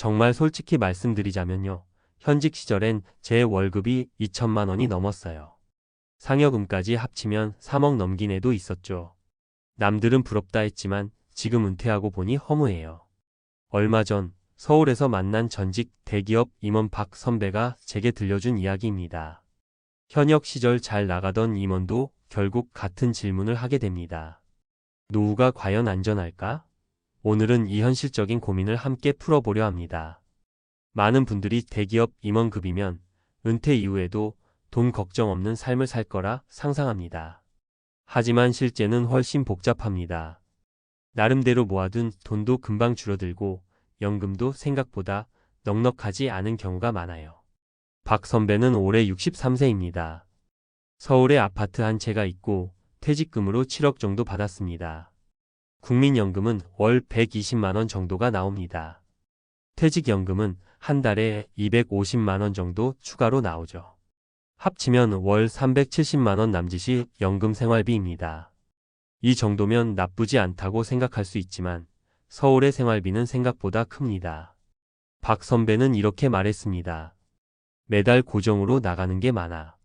정말 솔직히 말씀드리자면요. 현직 시절엔 제 월급이 2천만 원이 넘었어요. 상여금까지 합치면 3억 넘긴 애도 있었죠. 남들은 부럽다 했지만 지금 은퇴하고 보니 허무해요. 얼마 전 서울에서 만난 전직 대기업 임원 박 선배가 제게 들려준 이야기입니다. 현역 시절 잘 나가던 임원도 결국 같은 질문을 하게 됩니다. 노후가 과연 안전할까? 오늘은 이 현실적인 고민을 함께 풀어보려 합니다. 많은 분들이 대기업 임원급이면 은퇴 이후에도 돈 걱정 없는 삶을 살 거라 상상합니다. 하지만 실제는 훨씬 복잡합니다. 나름대로 모아둔 돈도 금방 줄어들고 연금도 생각보다 넉넉하지 않은 경우가 많아요. 박 선배는 올해 63세입니다. 서울에 아파트 한 채가 있고 퇴직금으로 7억 정도 받았습니다. 국민연금은 월 120만 원 정도가 나옵니다. 퇴직연금은 한 달에 250만 원 정도 추가로 나오죠. 합치면 월 370만 원 남짓이 연금 생활비입니다. 이 정도면 나쁘지 않다고 생각할 수 있지만 서울의 생활비는 생각보다 큽니다. 박 선배는 이렇게 말했습니다. 매달 고정으로 나가는 게 많아.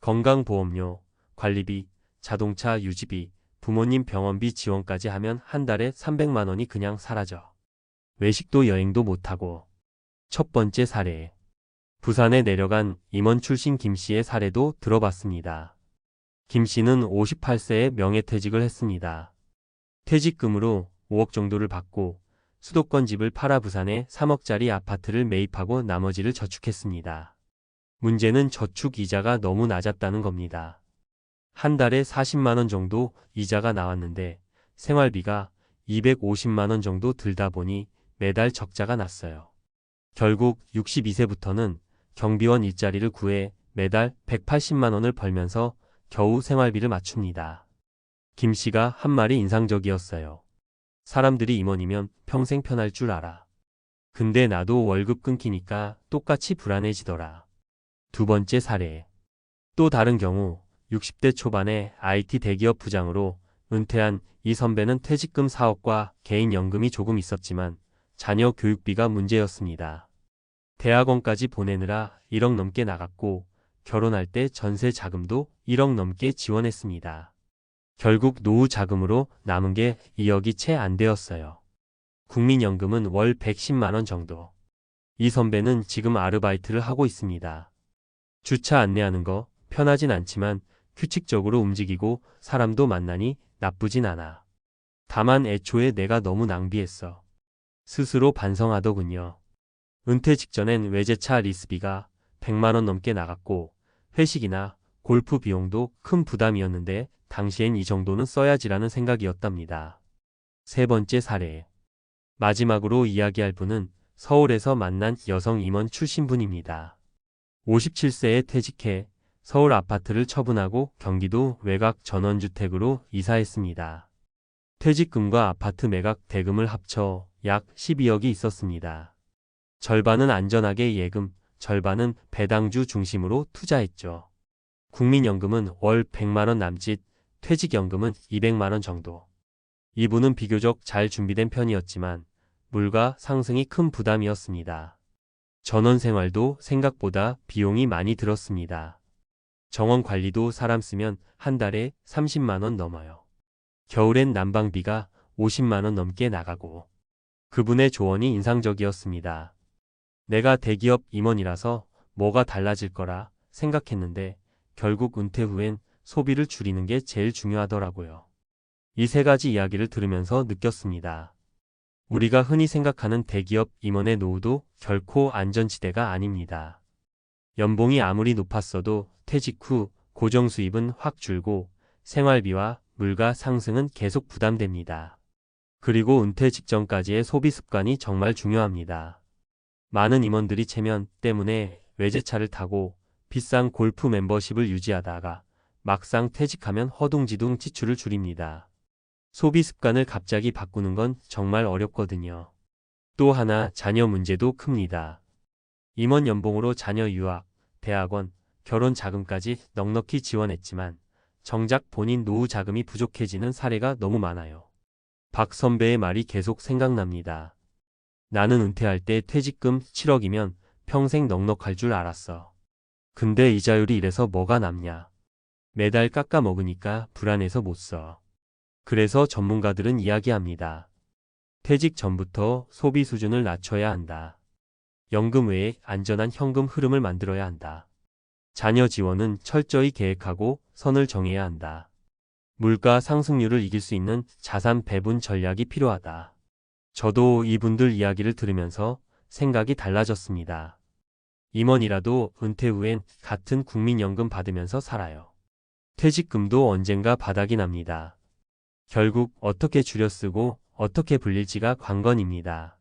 건강보험료, 관리비, 자동차 유지비, 부모님 병원비 지원까지 하면 한 달에 300만 원이 그냥 사라져. 외식도 여행도 못하고. 첫 번째 사례. 부산에 내려간 임원 출신 김 씨의 사례도 들어봤습니다. 김 씨는 58세에 명예퇴직을 했습니다. 퇴직금으로 5억 정도를 받고 수도권 집을 팔아 부산에 3억짜리 아파트를 매입하고 나머지를 저축했습니다. 문제는 저축 이자가 너무 낮았다는 겁니다. 한 달에 40만 원 정도 이자가 나왔는데 생활비가 250만 원 정도 들다 보니 매달 적자가 났어요. 결국 62세부터는 경비원 일자리를 구해 매달 180만 원을 벌면서 겨우 생활비를 맞춥니다. 김 씨가 한 말이 인상적이었어요. 사람들이 임원이면 평생 편할 줄 알아. 근데 나도 월급 끊기니까 똑같이 불안해지더라. 두 번째 사례. 또 다른 경우 60대 초반의 IT 대기업 부장으로 은퇴한 이 선배는 퇴직금 4억과 개인연금이 조금 있었지만 자녀 교육비가 문제였습니다. 대학원까지 보내느라 1억 넘게 나갔고 결혼할 때 전세 자금도 1억 넘게 지원했습니다. 결국 노후 자금으로 남은 게 2억이 채 안 되었어요. 국민연금은 월 110만 원 정도. 이 선배는 지금 아르바이트를 하고 있습니다. 주차 안내하는 거 편하진 않지만 규칙적으로 움직이고 사람도 만나니 나쁘진 않아. 다만 애초에 내가 너무 낭비했어. 스스로 반성하더군요. 은퇴 직전엔 외제차 리스비가 100만 원 넘게 나갔고 회식이나 골프 비용도 큰 부담이었는데 당시엔 이 정도는 써야지라는 생각이었답니다. 세 번째 사례. 마지막으로 이야기할 분은 서울에서 만난 여성 임원 출신 분입니다. 57세에 퇴직해 서울 아파트를 처분하고 경기도 외곽 전원주택으로 이사했습니다. 퇴직금과 아파트 매각 대금을 합쳐 약 12억이 있었습니다. 절반은 안전하게 예금, 절반은 배당주 중심으로 투자했죠. 국민연금은 월 100만 원 남짓, 퇴직연금은 200만 원 정도. 이분은 비교적 잘 준비된 편이었지만 물가 상승이 큰 부담이었습니다. 전원생활도 생각보다 비용이 많이 들었습니다. 정원 관리도 사람 쓰면 한 달에 30만 원 넘어요. 겨울엔 난방비가 50만 원 넘게 나가고. 그분의 조언이 인상적이었습니다. 내가 대기업 임원이라서 뭐가 달라질 거라 생각했는데 결국 은퇴 후엔 소비를 줄이는 게 제일 중요하더라고요. 이 세 가지 이야기를 들으면서 느꼈습니다. 우리가 흔히 생각하는 대기업 임원의 노후도 결코 안전지대가 아닙니다. 연봉이 아무리 높았어도 퇴직 후 고정 수입은 확 줄고 생활비와 물가 상승은 계속 부담됩니다. 그리고 은퇴 직전까지의 소비 습관이 정말 중요합니다. 많은 임원들이 체면 때문에 외제차를 타고 비싼 골프 멤버십을 유지하다가 막상 퇴직하면 허둥지둥 지출을 줄입니다. 소비 습관을 갑자기 바꾸는 건 정말 어렵거든요. 또 하나 자녀 문제도 큽니다. 임원 연봉으로 자녀 유학, 대학원, 결혼 자금까지 넉넉히 지원했지만 정작 본인 노후 자금이 부족해지는 사례가 너무 많아요. 박 선배의 말이 계속 생각납니다. 나는 은퇴할 때 퇴직금 7억이면 평생 넉넉할 줄 알았어. 근데 이자율이 이래서 뭐가 남냐. 매달 깎아 먹으니까 불안해서 못 써. 그래서 전문가들은 이야기합니다. 퇴직 전부터 소비 수준을 낮춰야 한다. 연금 외에 안전한 현금 흐름을 만들어야 한다. 자녀 지원은 철저히 계획하고 선을 정해야 한다. 물가 상승률을 이길 수 있는 자산 배분 전략이 필요하다. 저도 이분들 이야기를 들으면서 생각이 달라졌습니다. 임원이라도 은퇴 후엔 같은 국민연금 받으면서 살아요. 퇴직금도 언젠가 바닥이 납니다. 결국 어떻게 줄여 쓰고 어떻게 불릴지가 관건입니다.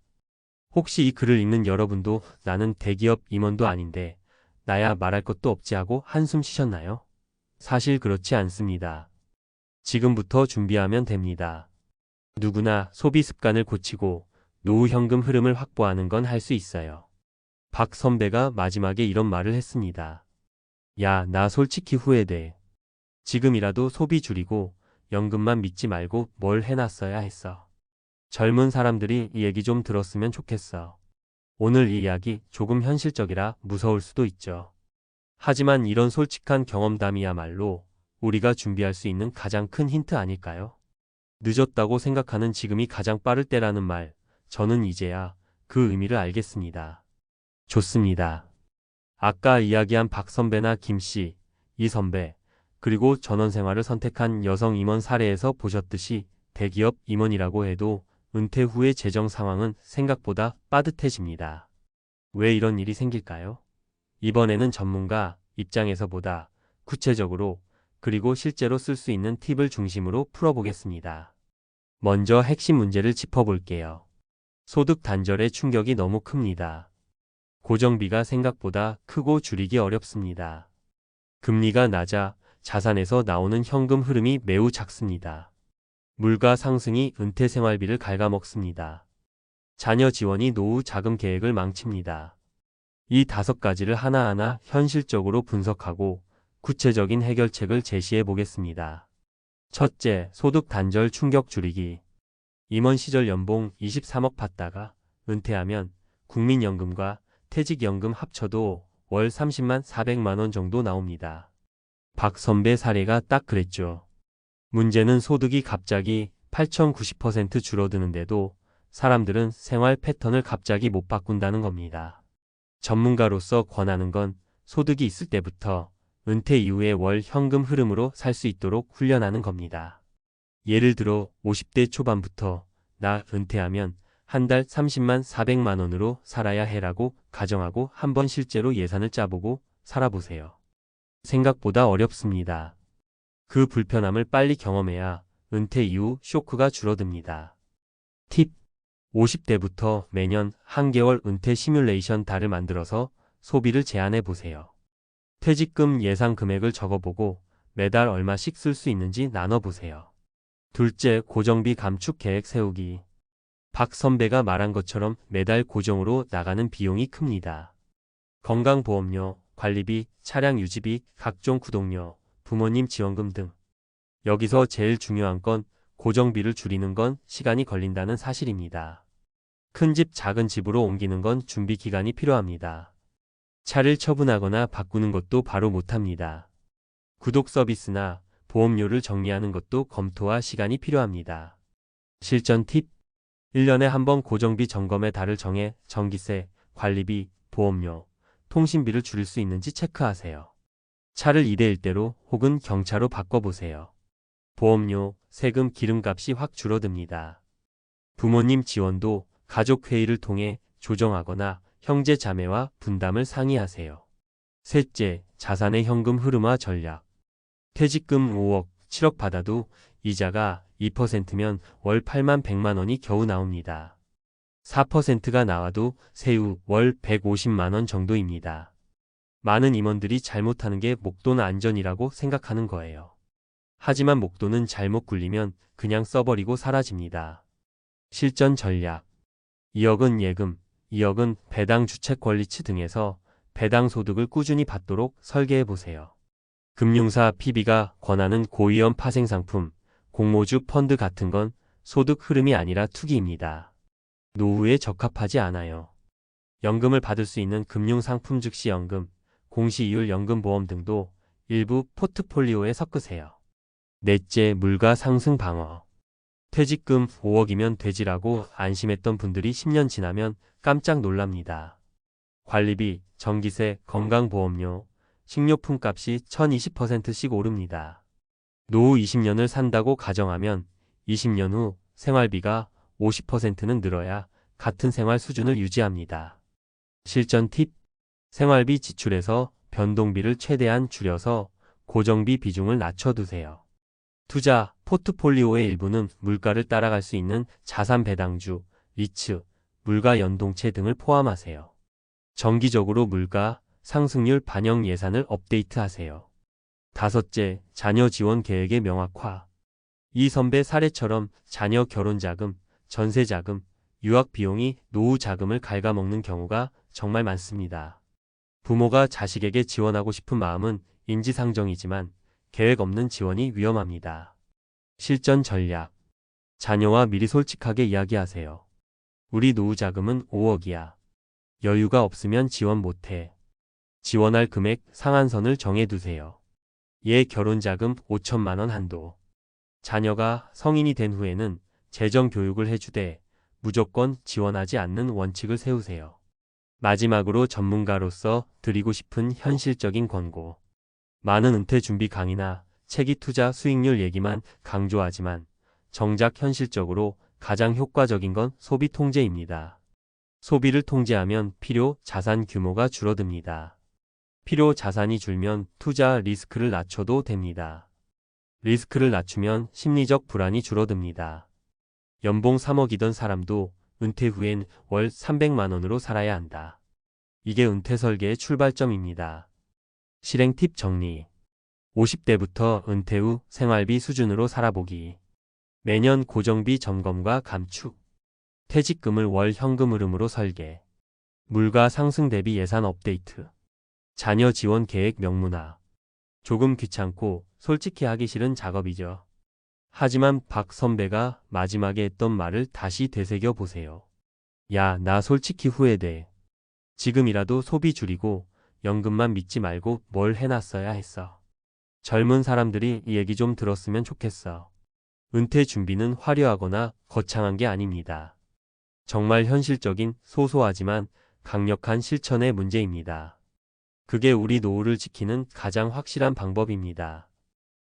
혹시 이 글을 읽는 여러분도 나는 대기업 임원도 아닌데 나야 말할 것도 없지 하고 한숨 쉬셨나요? 사실 그렇지 않습니다. 지금부터 준비하면 됩니다. 누구나 소비 습관을 고치고 노후 현금 흐름을 확보하는 건 할 수 있어요. 박 선배가 마지막에 이런 말을 했습니다. 야, 나 솔직히 후회돼. 지금이라도 소비 줄이고 연금만 믿지 말고 뭘 해놨어야 했어. 젊은 사람들이 이 얘기 좀 들었으면 좋겠어. 오늘 이 이야기 조금 현실적이라 무서울 수도 있죠. 하지만 이런 솔직한 경험담이야말로 우리가 준비할 수 있는 가장 큰 힌트 아닐까요? 늦었다고 생각하는 지금이 가장 빠를 때라는 말, 저는 이제야 그 의미를 알겠습니다. 좋습니다. 아까 이야기한 박 선배나 김 씨, 이 선배, 그리고 전원생활을 선택한 여성 임원 사례에서 보셨듯이 대기업 임원이라고 해도 은퇴 후의 재정 상황은 생각보다 빠듯해집니다. 왜 이런 일이 생길까요? 이번에는 전문가 입장에서 보다 구체적으로 그리고 실제로 쓸 수 있는 팁을 중심으로 풀어보겠습니다. 먼저 핵심 문제를 짚어볼게요. 소득 단절의 충격이 너무 큽니다. 고정비가 생각보다 크고 줄이기 어렵습니다. 금리가 낮아 자산에서 나오는 현금 흐름이 매우 작습니다. 물가 상승이 은퇴 생활비를 갉아먹습니다. 자녀 지원이 노후 자금 계획을 망칩니다. 이 5가지를 하나하나 현실적으로 분석하고 구체적인 해결책을 제시해 보겠습니다. 첫째, 소득 단절 충격 줄이기. 임원 시절 연봉 23억 받다가 은퇴하면 국민연금과 퇴직연금 합쳐도 월 30만 400만 원 정도 나옵니다. 박 선배 사례가 딱 그랬죠. 문제는 소득이 갑자기 8,090% 줄어드는데도 사람들은 생활 패턴을 갑자기 못 바꾼다는 겁니다. 전문가로서 권하는 건 소득이 있을 때부터 은퇴 이후의 월 현금 흐름으로 살 수 있도록 훈련하는 겁니다. 예를 들어 50대 초반부터 나 은퇴하면 한 달 30만 400만 원으로 살아야 해라고 가정하고 한번 실제로 예산을 짜보고 살아보세요. 생각보다 어렵습니다. 그 불편함을 빨리 경험해야 은퇴 이후 쇼크가 줄어듭니다. 팁: 50대부터 매년 한 개월 은퇴 시뮬레이션 달을 만들어서 소비를 제한해 보세요. 퇴직금 예상 금액을 적어보고 매달 얼마씩 쓸 수 있는지 나눠보세요. 둘째, 고정비 감축 계획 세우기. 박 선배가 말한 것처럼 매달 고정으로 나가는 비용이 큽니다. 건강보험료, 관리비, 차량 유지비, 각종 구독료, 부모님 지원금 등. 여기서 제일 중요한 건 고정비를 줄이는 건 시간이 걸린다는 사실입니다. 큰 집, 작은 집으로 옮기는 건 준비 기간이 필요합니다. 차를 처분하거나 바꾸는 것도 바로 못합니다. 구독 서비스나 보험료를 정리하는 것도 검토와 시간이 필요합니다. 실전 팁: 1년에 한 번 고정비 점검의 달을 정해 전기세, 관리비, 보험료, 통신비를 줄일 수 있는지 체크하세요. 차를 2대1대로 혹은 경차로 바꿔보세요. 보험료, 세금, 기름값이 확 줄어듭니다. 부모님 지원도 가족회의를 통해 조정하거나 형제 자매와 분담을 상의하세요. 셋째, 자산의 현금 흐름화 전략. 퇴직금 5억, 7억 받아도 이자가 2%면 월 8만 100만 원이 겨우 나옵니다. 4%가 나와도 세후 월 150만 원 정도입니다. 많은 임원들이 잘못하는 게 목돈 안전이라고 생각하는 거예요. 하지만 목돈은 잘못 굴리면 그냥 써버리고 사라집니다. 실전 전략: 2억은 예금, 2억은 배당 주택 권리치 등에서 배당 소득을 꾸준히 받도록 설계해 보세요. 금융사 PB가 권하는 고위험 파생상품, 공모주 펀드 같은 건 소득 흐름이 아니라 투기입니다. 노후에 적합하지 않아요. 연금을 받을 수 있는 금융상품 즉시 연금, 공시이율 연금보험 등도 일부 포트폴리오에 섞으세요. 넷째, 물가 상승 방어. 퇴직금 5억이면 되지라고 안심했던 분들이 10년 지나면 깜짝 놀랍니다. 관리비, 전기세, 건강보험료, 식료품 값이 1020%씩 오릅니다. 노후 20년을 산다고 가정하면 20년 후 생활비가 50%는 늘어야 같은 생활 수준을 유지합니다. 실전 팁. 생활비 지출에서 변동비를 최대한 줄여서 고정비 비중을 낮춰두세요. 투자, 포트폴리오의 일부는 물가를 따라갈 수 있는 자산 배당주, 리츠, 물가 연동체 등을 포함하세요. 정기적으로 물가 상승률 반영 예산을 업데이트하세요. 다섯째, 자녀 지원 계획의 명확화. 이 선배 사례처럼 자녀 결혼자금, 전세자금, 유학 비용이 노후 자금을 갉아먹는 경우가 정말 많습니다. 부모가 자식에게 지원하고 싶은 마음은 인지상정이지만 계획 없는 지원이 위험합니다. 실전 전략. 자녀와 미리 솔직하게 이야기하세요. 우리 노후 자금은 5억이야. 여유가 없으면 지원 못해. 지원할 금액 상한선을 정해두세요. 얘 결혼자금 5천만 원 한도. 자녀가 성인이 된 후에는 재정 교육을 해주되 무조건 지원하지 않는 원칙을 세우세요. 마지막으로 전문가로서 드리고 싶은 현실적인 권고. 많은 은퇴 준비 강의나 책이 투자 수익률 얘기만 강조하지만 정작 현실적으로 가장 효과적인 건 소비 통제입니다. 소비를 통제하면 필요 자산 규모가 줄어듭니다. 필요 자산이 줄면 투자 리스크를 낮춰도 됩니다. 리스크를 낮추면 심리적 불안이 줄어듭니다. 연봉 3억이던 사람도 은퇴 후엔 월 300만 원으로 살아야 한다. 이게 은퇴 설계의 출발점입니다. 실행 팁 정리. 50대부터 은퇴 후 생활비 수준으로 살아보기. 매년 고정비 점검과 감축. 퇴직금을 월 현금 흐름으로 설계. 물가 상승 대비 예산 업데이트. 자녀 지원 계획 명문화. 조금 귀찮고 솔직히 하기 싫은 작업이죠. 하지만 박 선배가 마지막에 했던 말을 다시 되새겨 보세요. 야, 나 솔직히 후회돼. 지금이라도 소비 줄이고 연금만 믿지 말고 뭘 해놨어야 했어. 젊은 사람들이 이 얘기 좀 들었으면 좋겠어. 은퇴 준비는 화려하거나 거창한 게 아닙니다. 정말 현실적인 소소하지만 강력한 실천의 문제입니다. 그게 우리 노후를 지키는 가장 확실한 방법입니다.